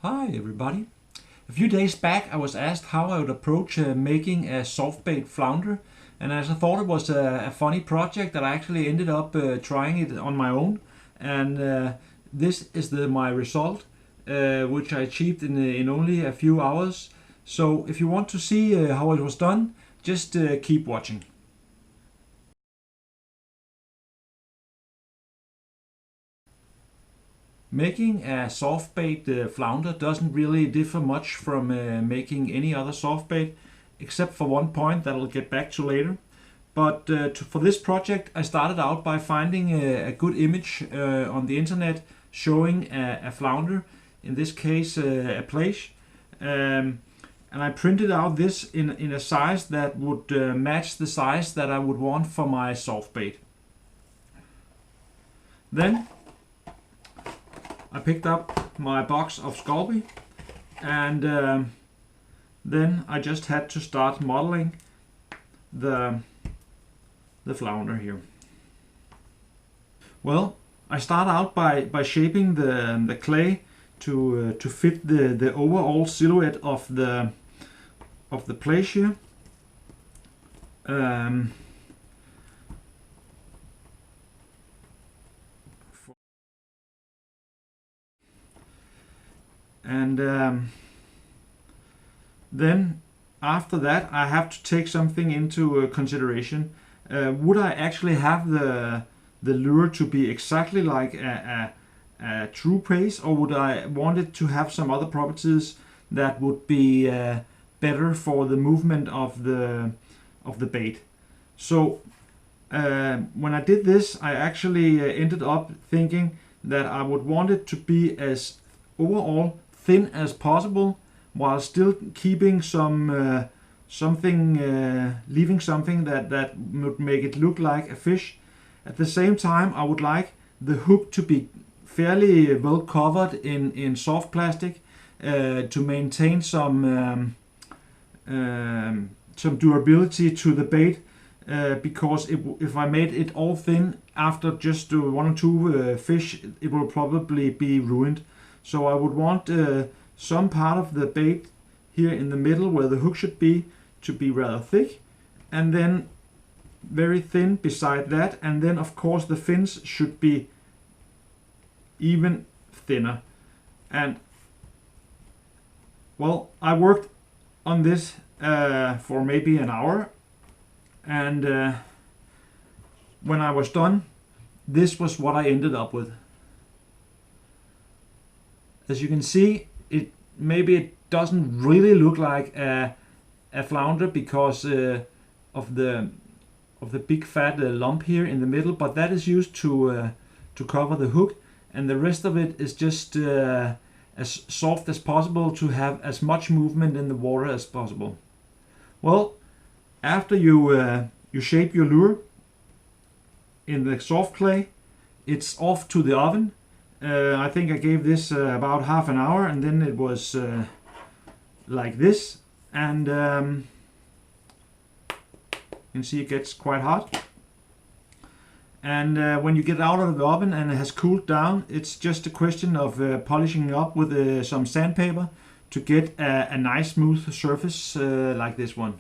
Hi everybody. A few days back I was asked how I would approach making a soft bait flounder, and as I thought it was a funny project that I actually ended up trying it on my own, and this is my result, which I achieved in only a few hours. So if you want to see how it was done, just keep watching. Making a soft bait flounder doesn't really differ much from making any other soft bait, except for one point that I'll get back to later. But for this project I started out by finding a good image on the internet showing a flounder, in this case a plaice, and I printed out this in a size that would match the size that I would want for my soft bait. Then I picked up my box of Sculpey, and then I just had to start modeling the flounder here. Well, I start out by shaping the clay to fit the overall silhouette of the plaice here. Then after that I have to take something into consideration. Would I actually have the lure to be exactly like a true plaice, or would I want it to have some other properties that would be better for the movement of the bait? So when I did this, I actually ended up thinking that I would want it to be as overall thin as possible, while still keeping some leaving something that would make it look like a fish. At the same time, I would like the hook to be fairly well covered in soft plastic to maintain some durability to the bait, because if I made it all thin after just one or two fish, it will probably be ruined. So I would want some part of the bait here in the middle where the hook should be to be rather thick, and then very thin beside that, and then of course the fins should be even thinner. And well, I worked on this for maybe an hour, and when I was done, this was what I ended up with. As you can see, maybe it doesn't really look like a flounder because of the big fat lump here in the middle, but that is used to cover the hook, and the rest of it is just as soft as possible to have as much movement in the water as possible. Well, after you shape your lure in the soft clay, it's off to the oven. I think I gave this about half an hour, and then it was like this, and you can see it gets quite hot. And when you get out of the oven and it has cooled down, it's just a question of polishing it up with some sandpaper to get a nice smooth surface like this one.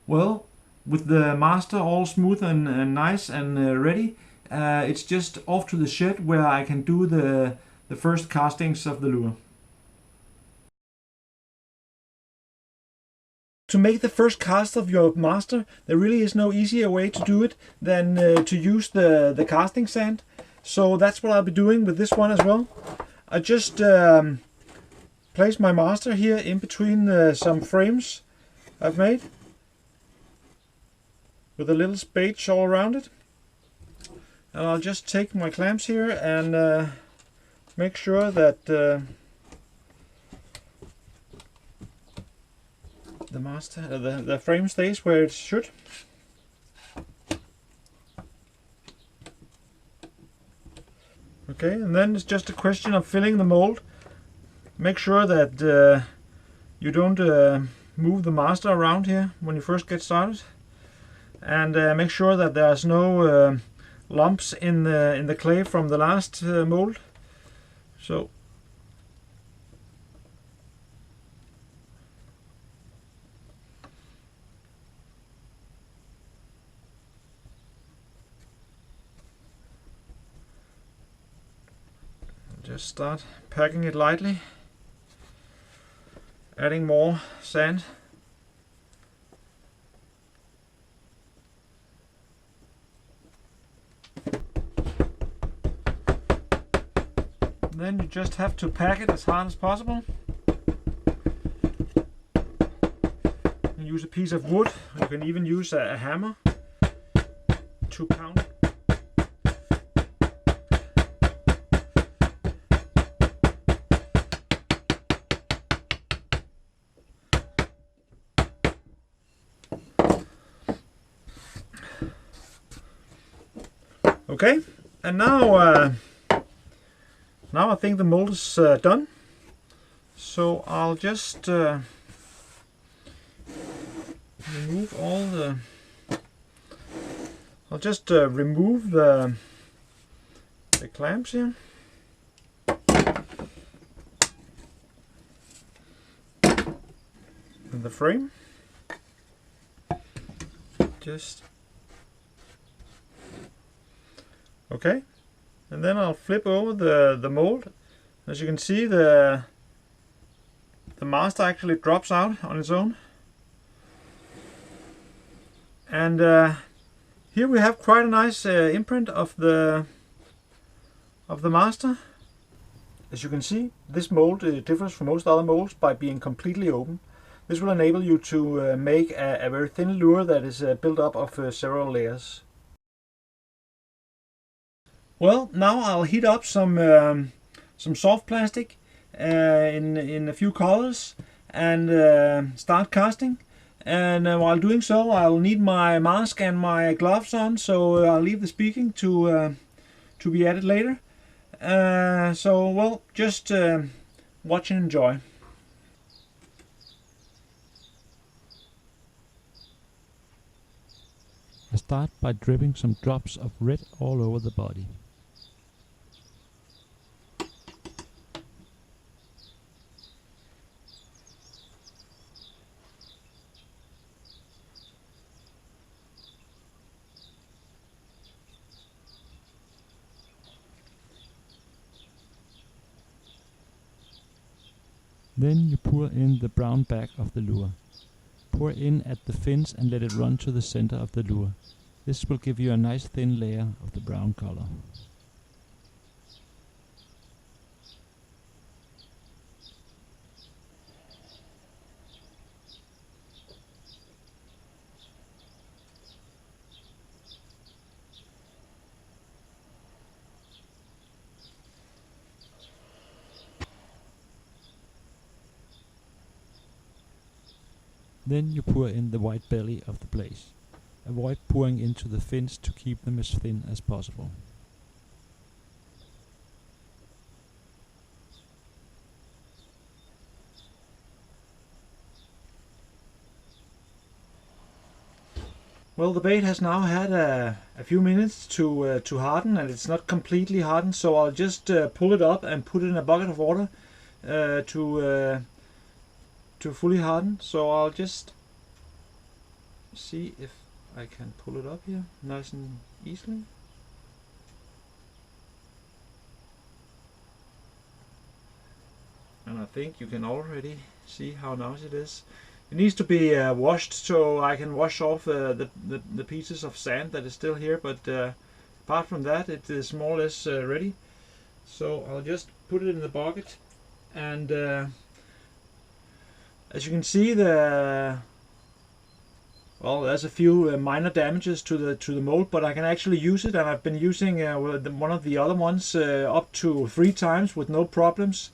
Well, with the master all smooth and nice and ready, it's just off to the shed where I can do the first castings of the lure. To make the first cast of your master, there really is no easier way to do it than to use the casting sand. So that's what I'll be doing with this one as well. I just place my master here in between some frames I've made, with a little spade all around it. And I'll just take my clamps here and make sure that the frame stays where it should. Okay, and then it's just a question of filling the mold. Make sure that you don't move the master around here when you first get started, and make sure that there's no lumps in the clay from the last mold. So just start packing it lightly, adding more sand. Then you just have to pack it as hard as possible. Use a piece of wood. You can even use a hammer to count. Okay, and now I think the mold is done. So I'll just remove all the. I'll just remove the clamps here. And the frame. Just okay, and then I'll flip over the mold. As you can see, the master actually drops out on its own. And here we have quite a nice imprint of the master. As you can see, this mold differs from most other molds by being completely open. This will enable you to make a very thin lure that is built up of several layers. Well, now I'll heat up some soft plastic in a few colors and start casting. And while doing so, I'll need my mask and my gloves on, so I'll leave the speaking to be added later. So, well, just watch and enjoy. I start by dripping some drops of red all over the body. Then you pour in the brown back of the lure. Pour in at the fins and let it run to the center of the lure. This will give you a nice thin layer of the brown color. Then you pour in the white belly of the blaze. Avoid pouring into the fins to keep them as thin as possible. Well, the bait has now had a few minutes to harden, and it's not completely hardened, so I'll just pull it up and put it in a bucket of water to fully harden. So I'll just see if I can pull it up here nice and easily. And I think you can already see how nice it is. It needs to be washed, so I can wash off the pieces of sand that is still here, but apart from that, it is more or less ready. So I'll just put it in the bucket, and as you can see, there's a few minor damages to the mold, but I can actually use it, and I've been using one of the other ones up to 3 times with no problems.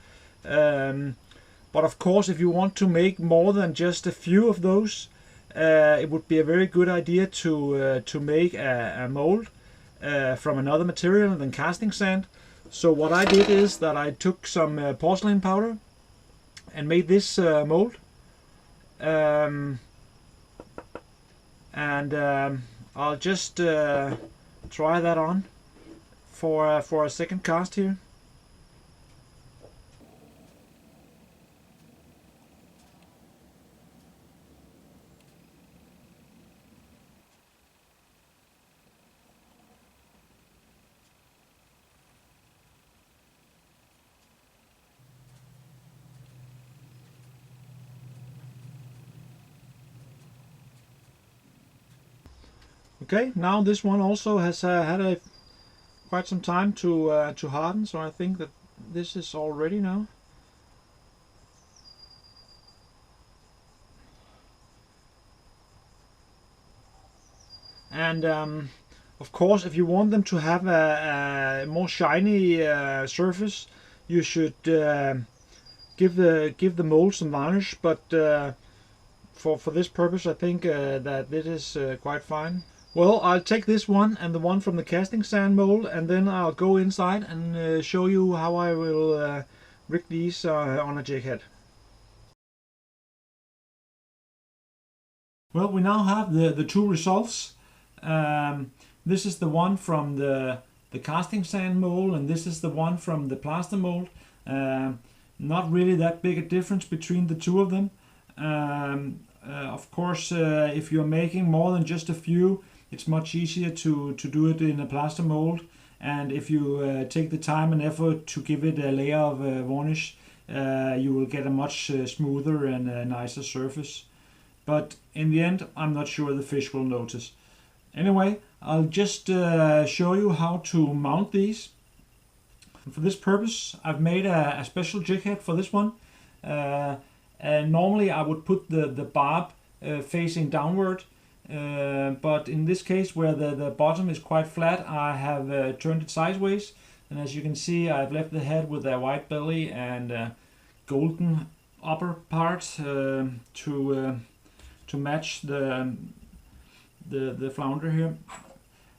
But of course, if you want to make more than just a few of those, it would be a very good idea to make a mold from another material than casting sand. So what I did is that I took some porcelain powder and made this mold. I'll just try that on for a second cast here. Okay, now this one also has had quite some time to harden, so I think that this is all ready now. And of course, if you want them to have a more shiny surface, you should give the mold some varnish. But for this purpose, I think that this is quite fine. Well, I'll take this one and the one from the casting sand mold, and then I'll go inside and show you how I will rig these on a jig head. Well, we now have the two results. This is the one from the casting sand mold, and this is the one from the plaster mold. Not really that big a difference between the two of them. Of course, if you're making more than just a few, it's much easier to do it in a plaster mold. And if you take the time and effort to give it a layer of varnish, you will get a much smoother and nicer surface. But in the end, I'm not sure the fish will notice. Anyway, I'll just show you how to mount these. For this purpose, I've made a special jig head for this one. And normally I would put the barb facing downward, but in this case, where the bottom is quite flat, I have turned it sideways. And as you can see, I've left the head with a white belly and golden upper part to match the flounder here.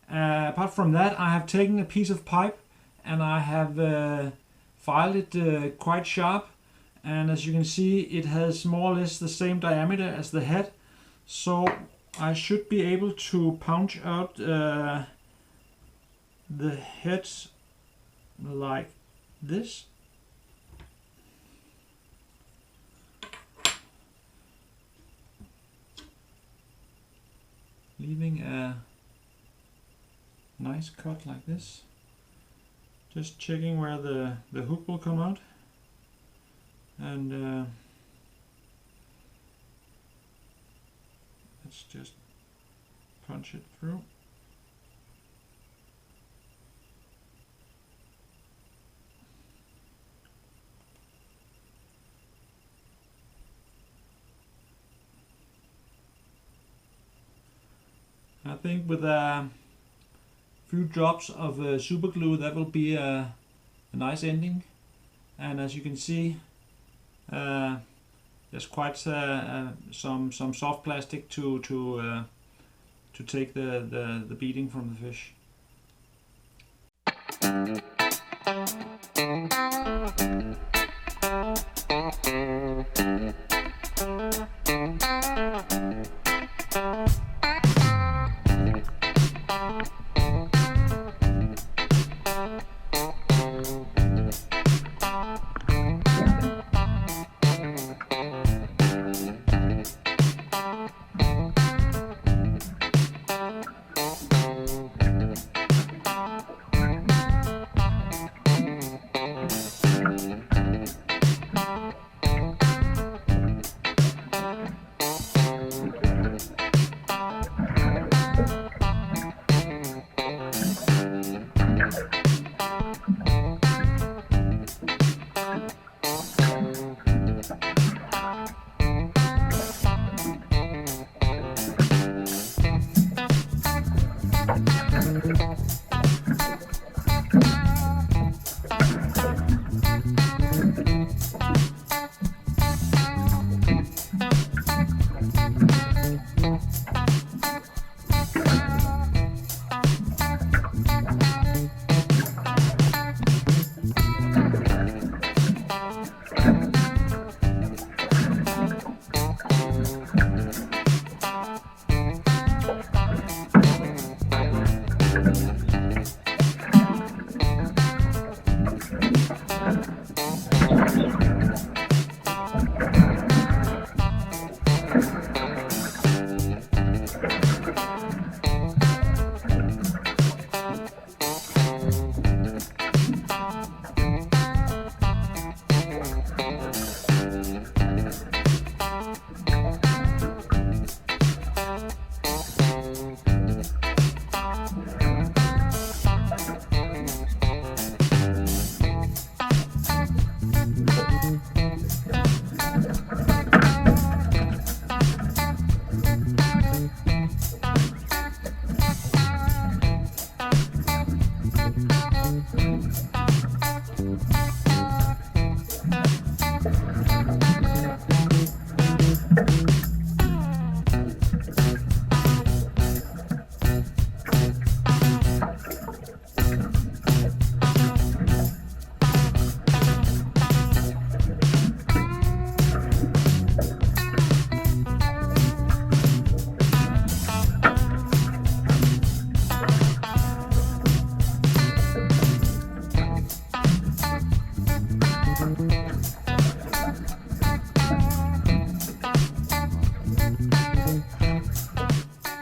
Apart from that, I have taken a piece of pipe and I have filed it quite sharp, and as you can see, it has more or less the same diameter as the head, so I should be able to punch out the head like this. Leaving a nice cut like this. Just checking where the hook will come out, and let's just punch it through. I think with a few drops of super glue, that will be a nice ending. And as you can see, there's quite some soft plastic to take the beating from the fish.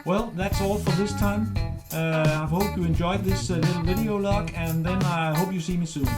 Well, that's all for this time. I hope you enjoyed this little video log, and then I hope you see me soon.